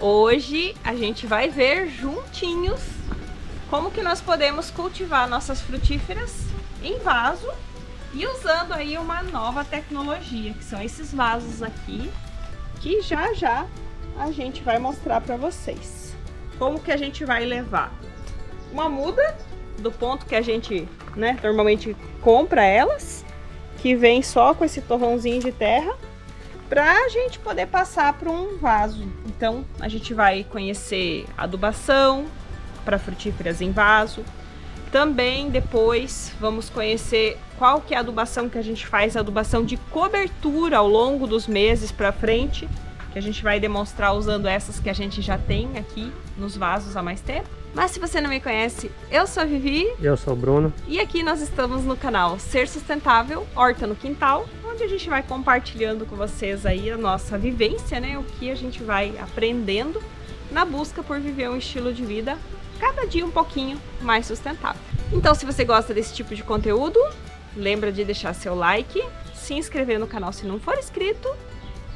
Hoje a gente vai ver juntinhos como que nós podemos cultivar nossas frutíferas em vaso e usando aí uma nova tecnologia, que são esses vasos aqui, que já já a gente vai mostrar para vocês. Como que a gente vai levar uma muda do ponto que a gente, normalmente compra elas, que vem só com esse torrãozinho de terra, para a gente poder passar para um vaso. Então a gente vai conhecer adubação para frutíferas em vaso. Também depois vamos conhecer qual que é a adubação que a gente faz, a adubação de cobertura ao longo dos meses para frente, que a gente vai demonstrar usando essas que a gente já tem aqui nos vasos há mais tempo. Mas se você não me conhece, eu sou a Vivi. Eu sou o Bruno. E aqui nós estamos no canal Ser Sustentável, Horta no Quintal, onde a gente vai compartilhando com vocês aí a nossa vivência, o que a gente vai aprendendo na busca por viver um estilo de vida cada dia um pouquinho mais sustentável. Então, se você gosta desse tipo de conteúdo, lembra de deixar seu like, se inscrever no canal se não for inscrito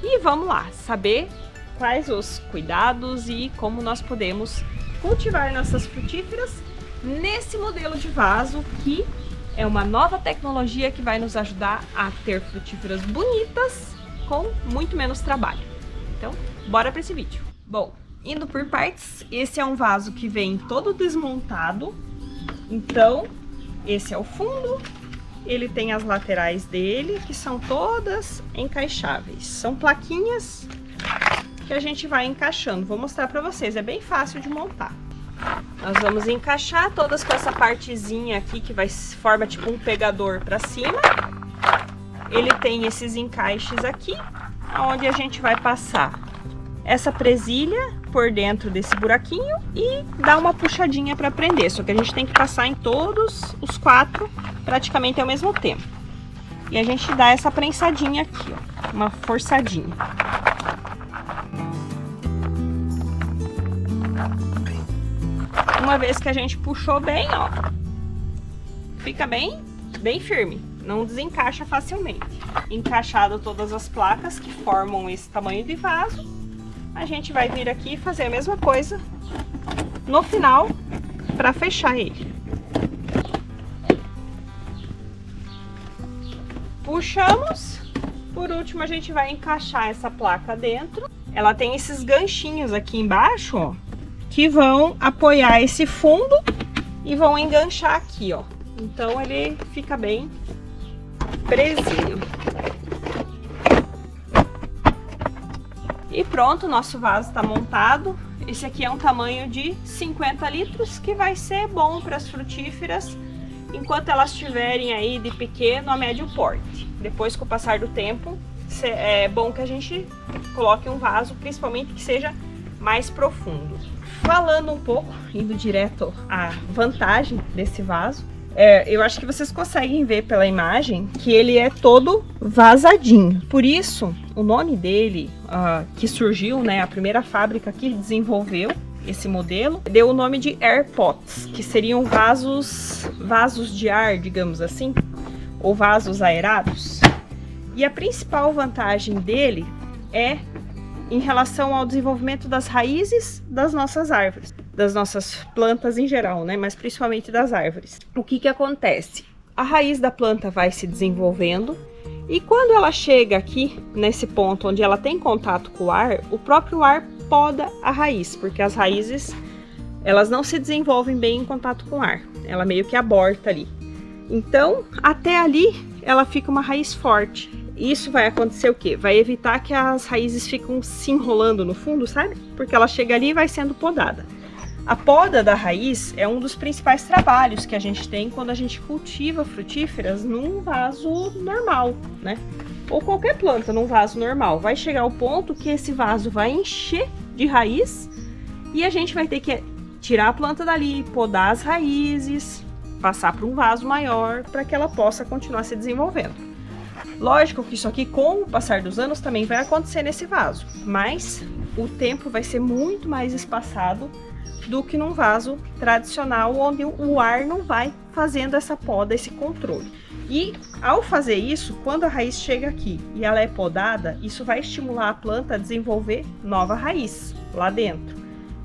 e vamos lá saber quais os cuidados e como nós podemos cultivar nossas frutíferas nesse modelo de vaso, que é uma nova tecnologia que vai nos ajudar a ter frutíferas bonitas com muito menos trabalho. Então, bora para esse vídeo. Bom, indo por partes, esse é um vaso que vem todo desmontado. Então, esse é o fundo, ele tem as laterais dele, que são todas encaixáveis. São plaquinhas que a gente vai encaixando. Vou mostrar para vocês, é bem fácil de montar. Nós vamos encaixar todas com essa partezinha aqui que forma tipo um pegador para cima. Ele tem esses encaixes aqui, onde a gente vai passar essa presilha por dentro desse buraquinho e dar uma puxadinha para prender. Só que a gente tem que passar em todos os 4 praticamente ao mesmo tempo. E a gente dá essa prensadinha aqui, ó, uma forçadinha. Uma vez que a gente puxou bem, ó, fica bem firme, não desencaixa facilmente. Encaixado todas as placas que formam esse tamanho de vaso, a gente vai vir aqui e fazer a mesma coisa no final para fechar ele. Puxamos. Por último, a gente vai encaixar essa placa dentro. Ela tem esses ganchinhos aqui embaixo, ó, que vão apoiar esse fundo e vão enganchar aqui, ó. Então ele fica bem presinho. E pronto, nosso vaso está montado. Esse aqui é um tamanho de 50 litros, que vai ser bom para as frutíferas enquanto elas estiverem aí de pequeno a médio porte. Depois, com o passar do tempo, é bom que a gente coloque um vaso, principalmente que seja mais profundo. Falando um pouco, indo direto à vantagem desse vaso, eu acho que vocês conseguem ver pela imagem que ele é todo vazadinho. Por isso, o nome dele, que surgiu, a primeira fábrica que desenvolveu esse modelo, deu o nome de Air Pots, que seriam vasos de ar, digamos assim, ou vasos aerados. E a principal vantagem dele é em relação ao desenvolvimento das raízes das nossas árvores, das nossas plantas em geral, mas principalmente das árvores. O que acontece? A raiz da planta vai se desenvolvendo e quando ela chega aqui, nesse ponto onde ela tem contato com o ar, o próprio ar poda a raiz, porque as raízes, elas não se desenvolvem bem em contato com o ar, ela meio que aborta ali. Então, até ali, ela fica uma raiz forte. Isso vai acontecer o quê? Vai evitar que as raízes ficam se enrolando no fundo, sabe? Porque ela chega ali e vai sendo podada. A poda da raiz é um dos principais trabalhos que a gente tem quando a gente cultiva frutíferas num vaso normal, Ou qualquer planta num vaso normal. Vai chegar ao ponto que esse vaso vai encher de raiz e a gente vai ter que tirar a planta dali, podar as raízes, passar para um vaso maior para que ela possa continuar se desenvolvendo. Lógico que isso aqui, com o passar dos anos, também vai acontecer nesse vaso, mas o tempo vai ser muito mais espaçado do que num vaso tradicional, onde o ar não vai fazendo essa poda, esse controle. E ao fazer isso, quando a raiz chega aqui e ela é podada, isso vai estimular a planta a desenvolver nova raiz lá dentro,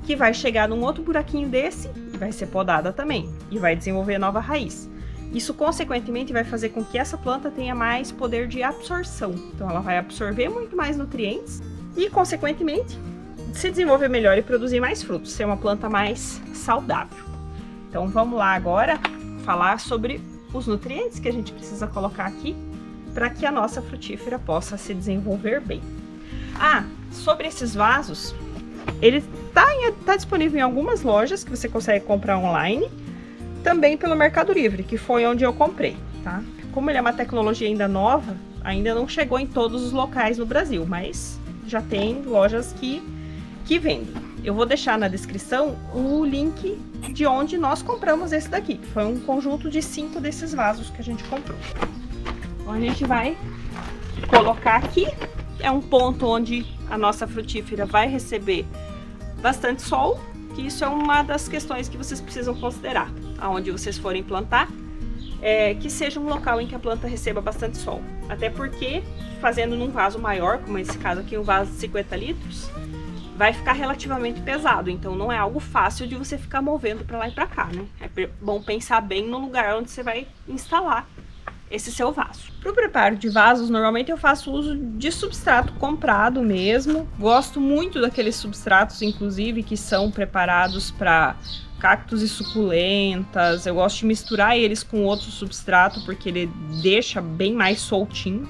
que vai chegar num outro buraquinho desse e vai ser podada também, e vai desenvolver nova raiz. Isso, consequentemente, vai fazer com que essa planta tenha mais poder de absorção. Então, ela vai absorver muito mais nutrientes e, consequentemente, se desenvolver melhor e produzir mais frutos, ser uma planta mais saudável. Então, vamos lá agora falar sobre os nutrientes que a gente precisa colocar aqui para que a nossa frutífera possa se desenvolver bem. Sobre esses vasos, ele tá disponível em algumas lojas que você consegue comprar online, também pelo Mercado Livre, que foi onde eu comprei, tá? Como ele é uma tecnologia ainda nova, ainda não chegou em todos os locais no Brasil, mas já tem lojas que vendem. Eu vou deixar na descrição o link de onde nós compramos esse daqui, que foi um conjunto de 5 desses vasos que a gente comprou. Então a gente vai colocar aqui, é um ponto onde a nossa frutífera vai receber bastante sol, que isso é uma das questões que vocês precisam considerar, aonde vocês forem plantar, que seja um local em que a planta receba bastante sol. Até porque, fazendo num vaso maior, como esse caso aqui, um vaso de 50 litros, vai ficar relativamente pesado, então não é algo fácil de você ficar movendo para lá e para cá, né? É bom pensar bem no lugar onde você vai instalar esse seu vaso. Para o preparo de vasos, normalmente eu faço uso de substrato comprado mesmo. Gosto muito daqueles substratos, inclusive, que são preparados para cactos e suculentas. Eu gosto de misturar eles com outro substrato, porque ele deixa bem mais soltinho.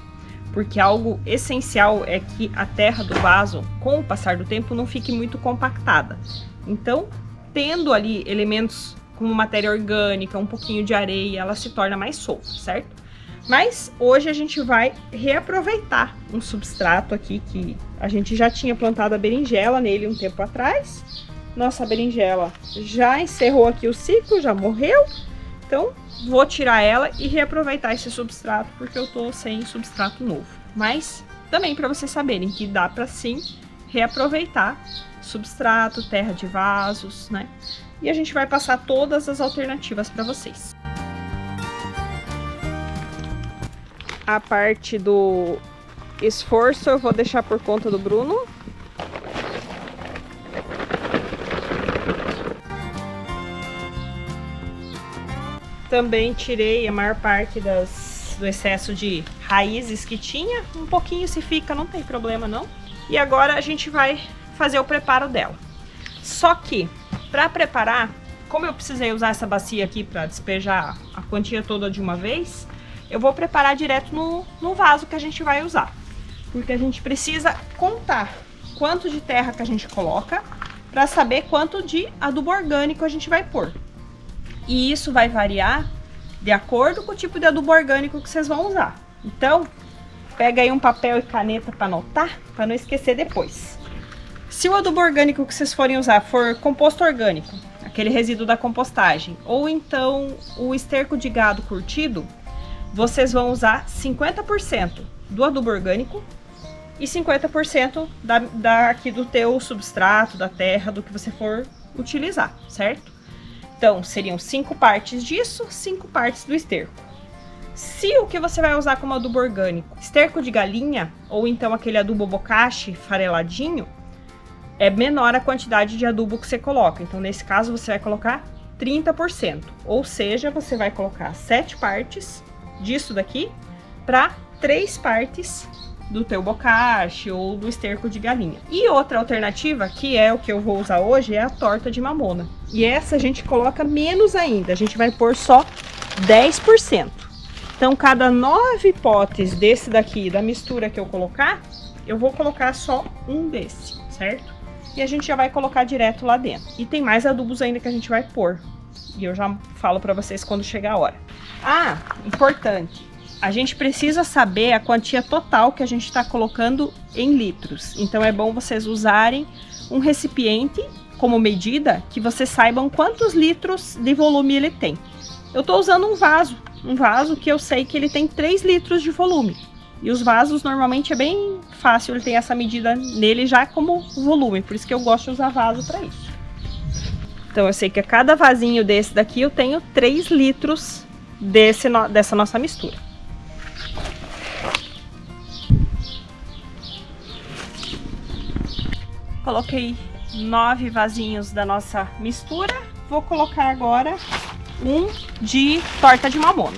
Porque algo essencial é que a terra do vaso, com o passar do tempo, não fique muito compactada. Então, tendo ali elementos como matéria orgânica, um pouquinho de areia, ela se torna mais solta, certo? Mas hoje a gente vai reaproveitar um substrato aqui que a gente já tinha plantado a berinjela nele um tempo atrás. Nossa berinjela já encerrou aqui o ciclo, já morreu. Então, vou tirar ela e reaproveitar esse substrato, porque eu tô sem substrato novo. Mas também para vocês saberem que dá para sim reaproveitar substrato, terra de vasos, né? E a gente vai passar todas as alternativas para vocês. A parte do esforço eu vou deixar por conta do Bruno. Também tirei a maior parte do excesso de raízes que tinha. Um pouquinho se fica, não tem problema não. E agora a gente vai fazer o preparo dela. Só que, para preparar, como eu precisei usar essa bacia aqui para despejar a quantia toda de uma vez, eu vou preparar direto no vaso que a gente vai usar. Porque a gente precisa contar quanto de terra que a gente coloca para saber quanto de adubo orgânico a gente vai pôr. E isso vai variar de acordo com o tipo de adubo orgânico que vocês vão usar. Então, pega aí um papel e caneta para anotar, para não esquecer depois. Se o adubo orgânico que vocês forem usar for composto orgânico, aquele resíduo da compostagem, ou então o esterco de gado curtido, vocês vão usar 50% do adubo orgânico e 50% aqui do teu substrato, da terra, do que você for utilizar, certo? Então, seriam 5 partes disso, 5 partes do esterco. Se o que você vai usar como adubo orgânico, esterco de galinha, ou então aquele adubo bokashi fareladinho, é menor a quantidade de adubo que você coloca. Então, nesse caso, você vai colocar 30%. Ou seja, você vai colocar 7 partes disso daqui para 3 partes do teu bokashi ou do esterco de galinha. E outra alternativa, que é o que eu vou usar hoje, é a torta de mamona. E essa a gente coloca menos ainda, a gente vai pôr só 10%. Então, cada 9 potes desse daqui, da mistura que eu colocar, eu vou colocar só um desse, certo? E a gente já vai colocar direto lá dentro. E tem mais adubos ainda que a gente vai pôr. E eu já falo pra vocês quando chegar a hora. Ah, importante. A gente precisa saber a quantia total que a gente está colocando em litros. Então é bom vocês usarem um recipiente como medida que vocês saibam quantos litros de volume ele tem. Eu estou usando um vaso que eu sei que ele tem 3 litros de volume. E os vasos normalmente é bem fácil, ele tem essa medida nele já como volume, por isso que eu gosto de usar vaso para isso. Então eu sei que a cada vasinho desse daqui eu tenho 3 litros dessa nossa mistura. Coloquei 9 vasinhos da nossa mistura. Vou colocar agora um de torta de mamona.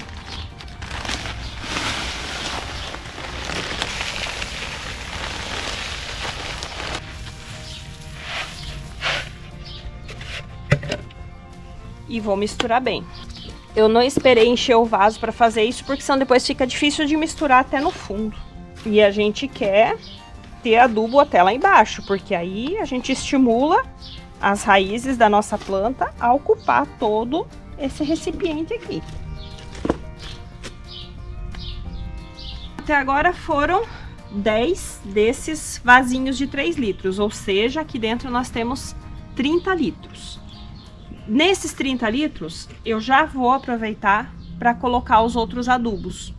E vou misturar bem. Eu não esperei encher o vaso para fazer isso, porque senão depois fica difícil de misturar até no fundo. E a gente quer ter adubo até lá embaixo, porque aí a gente estimula as raízes da nossa planta a ocupar todo esse recipiente aqui. Até agora foram 10 desses vasinhos de 3 litros, ou seja, aqui dentro nós temos 30 litros. Nesses 30 litros, eu já vou aproveitar para colocar os outros adubos,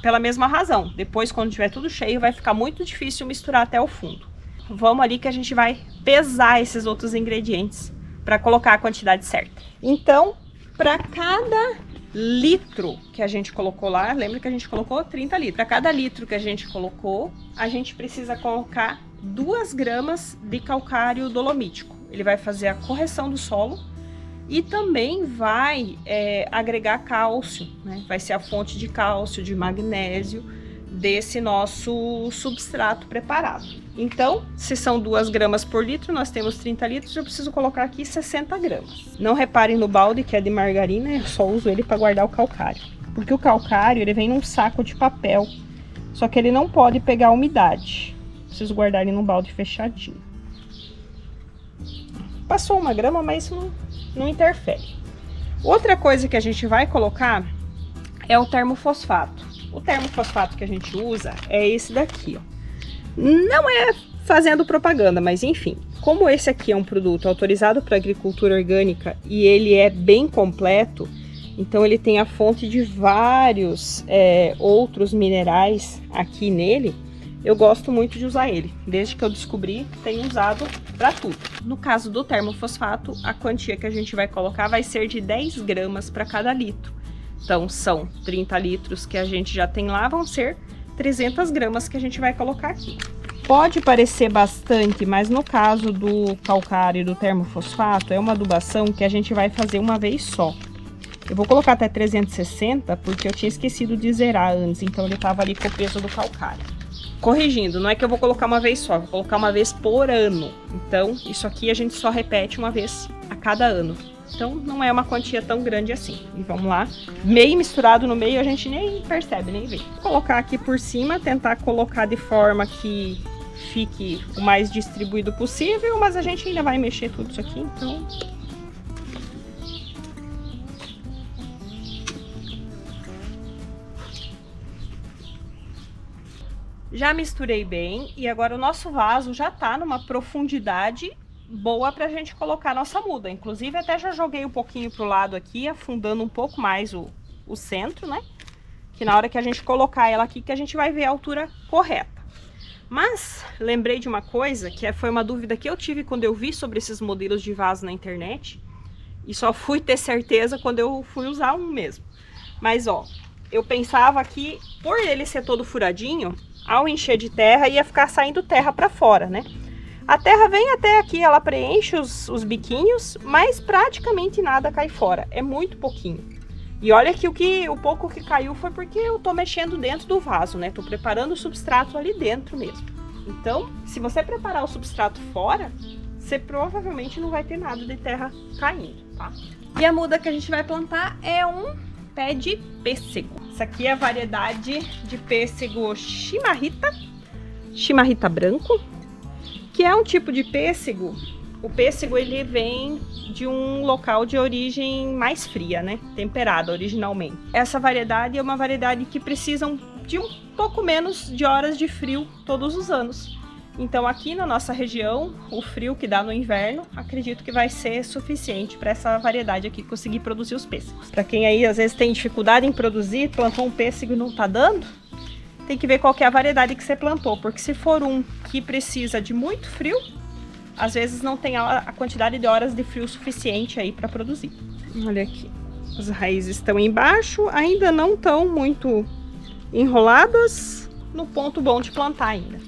pela mesma razão. Depois, quando tiver tudo cheio, vai ficar muito difícil misturar até o fundo. Vamos ali que a gente vai pesar esses outros ingredientes para colocar a quantidade certa. Então, para cada litro que a gente colocou lá, lembra que a gente colocou 30 litros. Para cada litro que a gente colocou, a gente precisa colocar 2 gramas de calcário dolomítico. Ele vai fazer a correção do solo e também vai agregar cálcio, né? Vai ser a fonte de cálcio, de magnésio desse nosso substrato preparado. Então, se são 2 gramas por litro, nós temos 30 litros, eu preciso colocar aqui 60 gramas. Não reparem no balde que é de margarina, eu só uso ele para guardar o calcário. Porque o calcário, ele vem num saco de papel, só que ele não pode pegar umidade. Preciso guardar ele num balde fechadinho. Passou 1 grama, mas isso não interfere. Outra coisa que a gente vai colocar é o termofosfato. O termofosfato que a gente usa é esse daqui, ó. Não é fazendo propaganda, mas enfim. Como esse aqui é um produto autorizado para agricultura orgânica e ele é bem completo, então ele tem a fonte de vários outros minerais aqui nele. Eu gosto muito de usar ele, desde que eu descobri, tenho usado para tudo. No caso do termofosfato, a quantia que a gente vai colocar vai ser de 10 gramas para cada litro. Então, são 30 litros que a gente já tem lá, vão ser 300 gramas que a gente vai colocar aqui. Pode parecer bastante, mas no caso do calcário e do termofosfato, é uma adubação que a gente vai fazer uma vez só. Eu vou colocar até 360, porque eu tinha esquecido de zerar antes, então ele estava ali com o peso do calcário. Corrigindo, não é que eu vou colocar uma vez só, vou colocar uma vez por ano. Então, isso aqui a gente só repete uma vez a cada ano. Então, não é uma quantia tão grande assim. E vamos lá. Meio misturado no meio, a gente nem percebe, nem vê. Vou colocar aqui por cima, tentar colocar de forma que fique o mais distribuído possível, mas a gente ainda vai mexer tudo isso aqui, então... Já misturei bem e agora o nosso vaso já tá numa profundidade boa pra gente colocar a nossa muda. Inclusive até já joguei um pouquinho pro lado aqui, afundando um pouco mais o centro, né? Que na hora que a gente colocar ela aqui que a gente vai ver a altura correta. Mas lembrei de uma coisa que foi uma dúvida que eu tive quando eu vi sobre esses modelos de vaso na internet. E só fui ter certeza quando eu fui usar um mesmo. Mas ó, eu pensava que por ele ser todo furadinho, ao encher de terra, ia ficar saindo terra para fora, né? A terra vem até aqui, ela preenche os biquinhos, mas praticamente nada cai fora. É muito pouquinho. E olha que o pouco que caiu foi porque eu tô mexendo dentro do vaso, né? Tô preparando o substrato ali dentro mesmo. Então, se você preparar o substrato fora, você provavelmente não vai ter nada de terra caindo, tá? E a muda que a gente vai plantar é um pé de pêssego. Essa aqui é a variedade de pêssego Shimarita branco, que é um tipo de pêssego. O pêssego ele vem de um local de origem mais fria, né? Temperada originalmente. Essa variedade é uma variedade que precisa de um pouco menos de horas de frio todos os anos. Então aqui na nossa região, o frio que dá no inverno, acredito que vai ser suficiente para essa variedade aqui conseguir produzir os pêssegos. Para quem aí às vezes tem dificuldade em produzir, plantou um pêssego e não tá dando, tem que ver qual que é a variedade que você plantou, porque se for um que precisa de muito frio, às vezes não tem a quantidade de horas de frio suficiente aí para produzir. Olha aqui. As raízes estão embaixo, ainda não estão muito enroladas, no ponto bom de plantar ainda.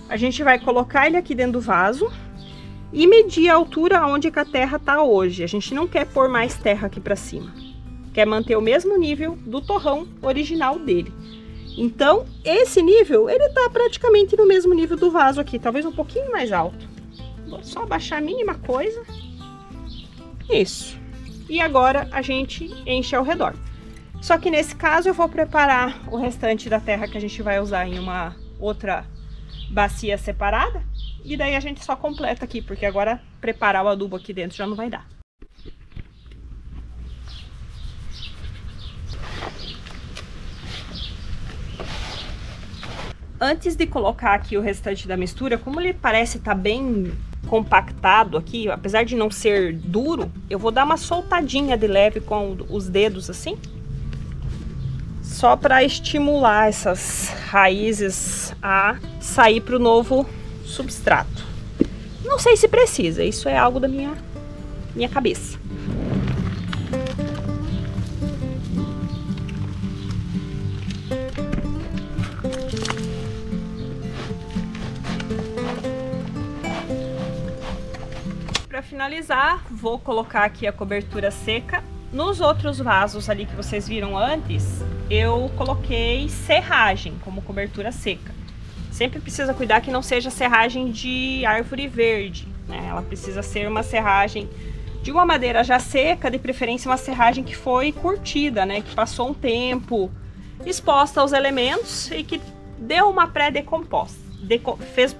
A gente vai colocar ele aqui dentro do vaso e medir a altura onde que a terra tá hoje. A gente não quer pôr mais terra aqui para cima. Quer manter o mesmo nível do torrão original dele. Então, esse nível, ele tá praticamente no mesmo nível do vaso aqui, talvez um pouquinho mais alto. Vou só abaixar a mínima coisa. Isso. E agora a gente enche ao redor. Só que nesse caso eu vou preparar o restante da terra que a gente vai usar em uma outra bacia separada. E daí a gente só completa aqui, porque agora preparar o adubo aqui dentro já não vai dar. Antes de colocar aqui o restante da mistura, como ele parece estar bem compactado aqui, apesar de não ser duro, eu vou dar uma soltadinha de leve com os dedos assim, só para estimular essas raízes a sair para o novo substrato. Não sei se precisa, isso é algo da minha cabeça. Para finalizar, vou colocar aqui a cobertura seca. Nos outros vasos ali que vocês viram antes, eu coloquei serragem como cobertura seca. Sempre precisa cuidar que não seja serragem de árvore verde, né? Ela precisa ser uma serragem de uma madeira já seca, de preferência uma serragem que foi curtida, né? Que passou um tempo exposta aos elementos e que deu uma pré-decomposta,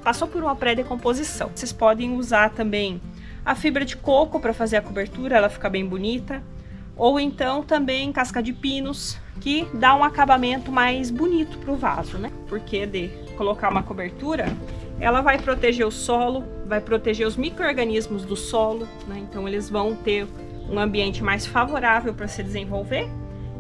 passou por uma pré-decomposição. Vocês podem usar também a fibra de coco para fazer a cobertura, ela fica bem bonita. Ou então também casca de pinos, que dá um acabamento mais bonito para o vaso, né? Porque de colocar uma cobertura, ela vai proteger o solo, vai proteger os micro-organismos do solo, né? Então eles vão ter um ambiente mais favorável para se desenvolver.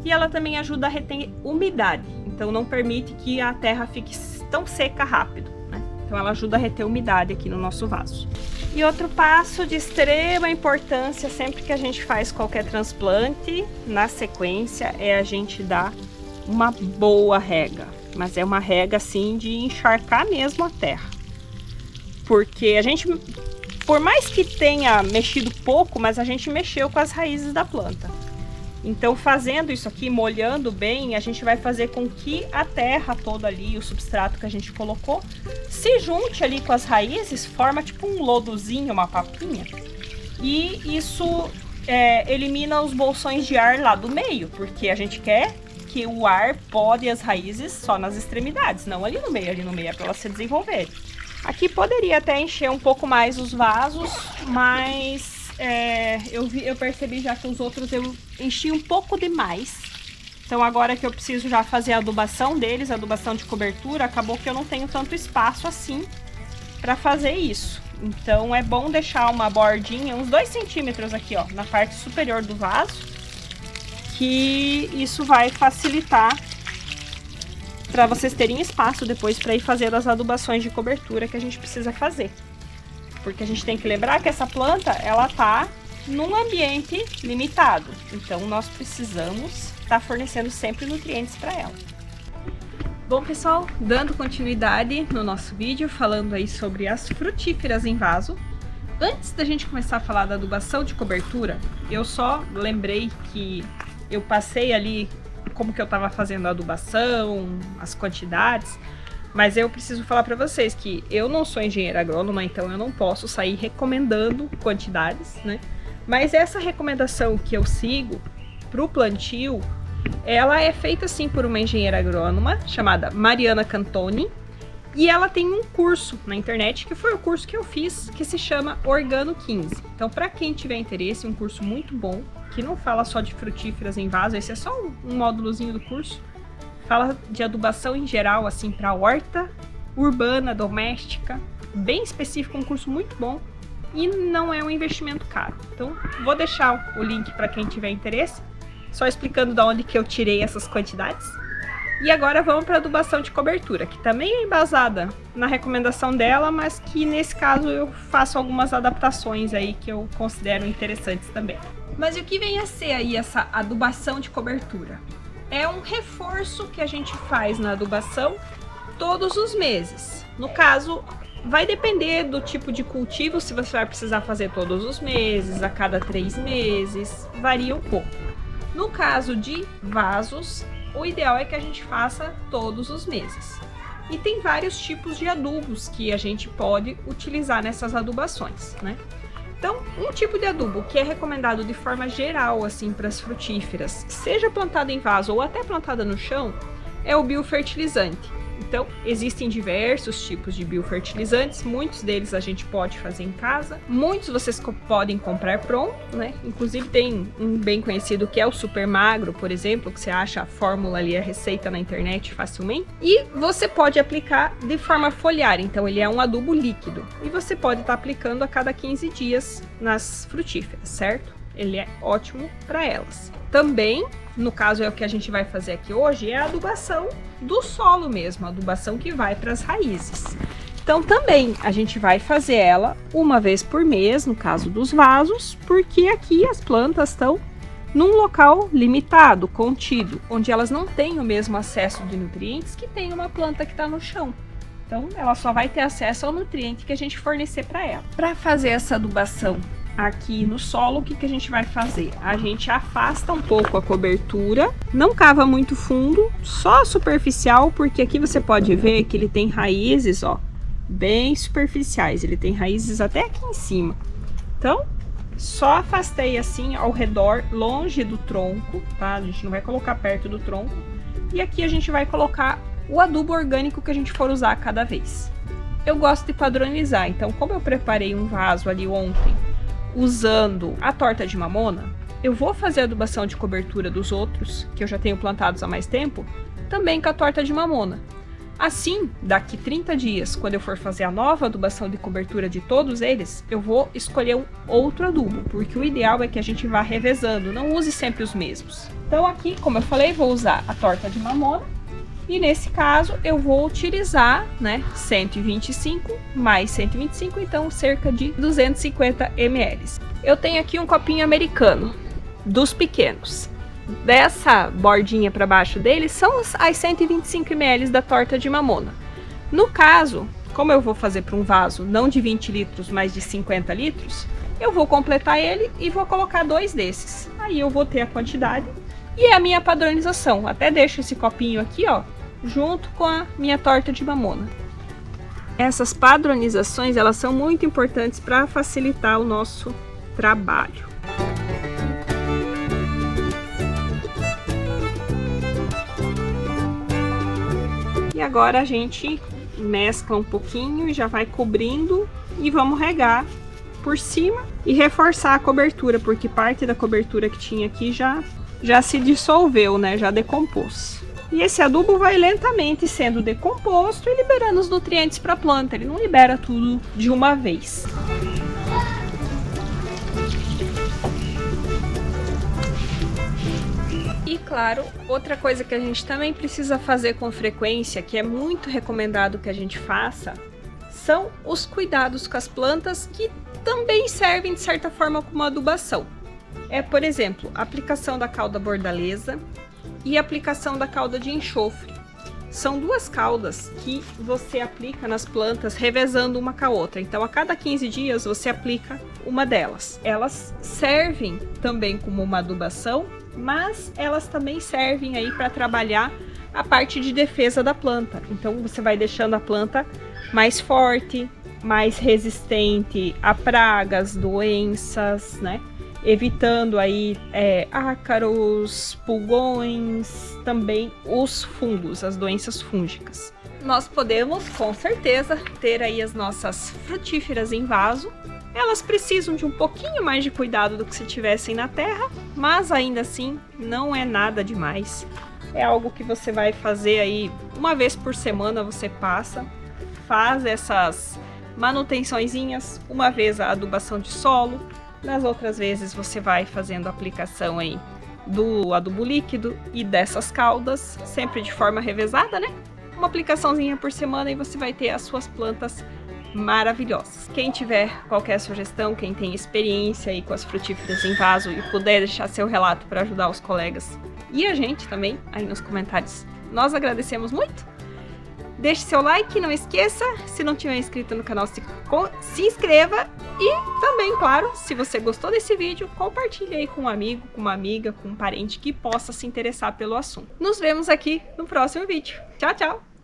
E ela também ajuda a reter umidade, então não permite que a terra fique tão seca rápido, né? Então ela ajuda a reter umidade aqui no nosso vaso. E outro passo de extrema importância sempre que a gente faz qualquer transplante, na sequência, é a gente dar uma boa rega. Mas é uma rega assim de encharcar mesmo a terra. Porque a gente, por mais que tenha mexido pouco, mas a gente mexeu com as raízes da planta. Então, fazendo isso aqui, molhando bem, a gente vai fazer com que a terra toda ali, o substrato que a gente colocou, se junte ali com as raízes, forma tipo um lodozinho, uma papinha. E isso elimina os bolsões de ar lá do meio, porque a gente quer que o ar pode as raízes só nas extremidades, não ali no meio é para elas se desenvolverem. Aqui poderia até encher um pouco mais os vasos, mas eu percebi já que os outros eu enchi um pouco demais. Então agora que eu preciso já fazer a adubação deles, a adubação de cobertura, acabou que eu não tenho tanto espaço assim para fazer isso. Então é bom deixar uma bordinha, uns 2 centímetros aqui, ó, na parte superior do vaso, que isso vai facilitar para vocês terem espaço depois para ir fazer as adubações de cobertura que a gente precisa fazer. Porque a gente tem que lembrar que essa planta, ela tá num ambiente limitado. Então, nós precisamos estar fornecendo sempre nutrientes para ela. Bom, pessoal, dando continuidade no nosso vídeo, falando aí sobre as frutíferas em vaso. Antes da gente começar a falar da adubação de cobertura, eu só lembrei que eu passei ali como que eu estava fazendo a adubação, as quantidades. Mas eu preciso falar para vocês que eu não sou engenheira agrônoma, então eu não posso sair recomendando quantidades, né? Mas essa recomendação que eu sigo para o plantio, ela é feita sim por uma engenheira agrônoma chamada Mariana Cantoni. E ela tem um curso na internet, que foi o curso que eu fiz, que se chama Organo 15. Então, para quem tiver interesse, um curso muito bom, que não fala só de frutíferas em vaso, esse é só um módulozinho do curso. Fala de adubação em geral, assim, para horta urbana, doméstica, bem específico, um curso muito bom e não é um investimento caro. Então, vou deixar o link para quem tiver interesse, só explicando de onde que eu tirei essas quantidades. E agora vamos para a adubação de cobertura, que também é embasada na recomendação dela, mas que nesse caso eu faço algumas adaptações aí que eu considero interessantes também. Mas e o que vem a ser aí essa adubação de cobertura? É um reforço que a gente faz na adubação todos os meses. No caso, vai depender do tipo de cultivo, se você vai precisar fazer todos os meses, a cada 3 meses, varia um pouco. No caso de vasos, o ideal é que a gente faça todos os meses. E tem vários tipos de adubos que a gente pode utilizar nessas adubações, né? Então, um tipo de adubo que é recomendado de forma geral, assim, para as frutíferas, seja plantada em vaso ou até plantada no chão, é o biofertilizante. Então, existem diversos tipos de biofertilizantes, muitos deles a gente pode fazer em casa, muitos vocês podem comprar pronto, né? Inclusive tem um bem conhecido que é o Super Magro, por exemplo, que você acha a fórmula ali, a receita na internet facilmente. E você pode aplicar de forma foliar, então ele é um adubo líquido. E você pode estar aplicando a cada 15 dias nas frutíferas, certo? Ele é ótimo para elas. Também, no caso é o que a gente vai fazer aqui hoje, é a adubação do solo mesmo, a adubação que vai para as raízes. Então também a gente vai fazer ela uma vez por mês, no caso dos vasos, porque aqui as plantas estão num local limitado, contido, onde elas não têm o mesmo acesso de nutrientes que tem uma planta que está no chão. Então ela só vai ter acesso ao nutriente que a gente fornecer para ela. Para fazer essa adubação aqui no solo, o que a gente vai fazer? A gente afasta um pouco a cobertura, não cava muito fundo, só superficial, porque aqui você pode ver que ele tem raízes, ó, bem superficiais, ele tem raízes até aqui em cima. Então, só afastei assim ao redor, longe do tronco, tá? A gente não vai colocar perto do tronco. E aqui a gente vai colocar o adubo orgânico que a gente for usar cada vez. Eu gosto de padronizar, então como eu preparei um vaso ali ontem, usando a torta de mamona, eu vou fazer a adubação de cobertura dos outros, que eu já tenho plantados há mais tempo, também com a torta de mamona. Assim, daqui 30 dias, quando eu for fazer a nova adubação de cobertura de todos eles, eu vou escolher um outro adubo, porque o ideal é que a gente vá revezando, não use sempre os mesmos. Então aqui, como eu falei, vou usar a torta de mamona, e nesse caso eu vou utilizar, né, 125 mais 125, então cerca de 250 ml. Eu tenho aqui um copinho americano, dos pequenos. Dessa bordinha para baixo dele são as 125 ml da torta de mamona. No caso, como eu vou fazer para um vaso não de 20 litros, mas de 50 litros, eu vou completar ele e vou colocar 2 desses. Aí eu vou ter a quantidade e é a minha padronização. Até deixo esse copinho aqui, ó, junto com a minha torta de mamona. Essas padronizações, elas são muito importantes para facilitar o nosso trabalho. E agora a gente mescla um pouquinho e já vai cobrindo e vamos regar por cima e reforçar a cobertura, porque parte da cobertura que tinha aqui já se dissolveu, né? Já decompôs. E esse adubo vai lentamente sendo decomposto e liberando os nutrientes para a planta. Ele não libera tudo de uma vez. E claro, outra coisa que a gente também precisa fazer com frequência, que é muito recomendado que a gente faça, são os cuidados com as plantas, que também servem de certa forma como adubação. Por exemplo, a aplicação da calda bordaleza e a aplicação da calda de enxofre. São 2 caldas que você aplica nas plantas revezando uma com a outra. Então, a cada 15 dias você aplica uma delas. Elas servem também como uma adubação, mas elas também servem aí para trabalhar a parte de defesa da planta. Então, você vai deixando a planta mais forte, mais resistente a pragas, doenças, né? Evitando aí ácaros, pulgões, também os fungos, as doenças fúngicas. Nós podemos, com certeza, ter aí as nossas frutíferas em vaso. Elas precisam de um pouquinho mais de cuidado do que se tivessem na terra, mas ainda assim não é nada demais. É algo que você vai fazer aí uma vez por semana, você faz essas manutençõezinhas, uma vez a adubação de solo. Nas outras vezes você vai fazendo a aplicação aí do adubo líquido e dessas caldas, sempre de forma revezada, né? Uma aplicaçãozinha por semana e você vai ter as suas plantas maravilhosas. Quem tiver qualquer sugestão, quem tem experiência aí com as frutíferas em vaso e puder deixar seu relato para ajudar os colegas e a gente também aí nos comentários, nós agradecemos muito. Deixe seu like, não esqueça, se não tiver inscrito no canal, se inscreva e também, claro, se você gostou desse vídeo, compartilhe aí com um amigo, com uma amiga, com um parente que possa se interessar pelo assunto. Nos vemos aqui no próximo vídeo. Tchau, tchau!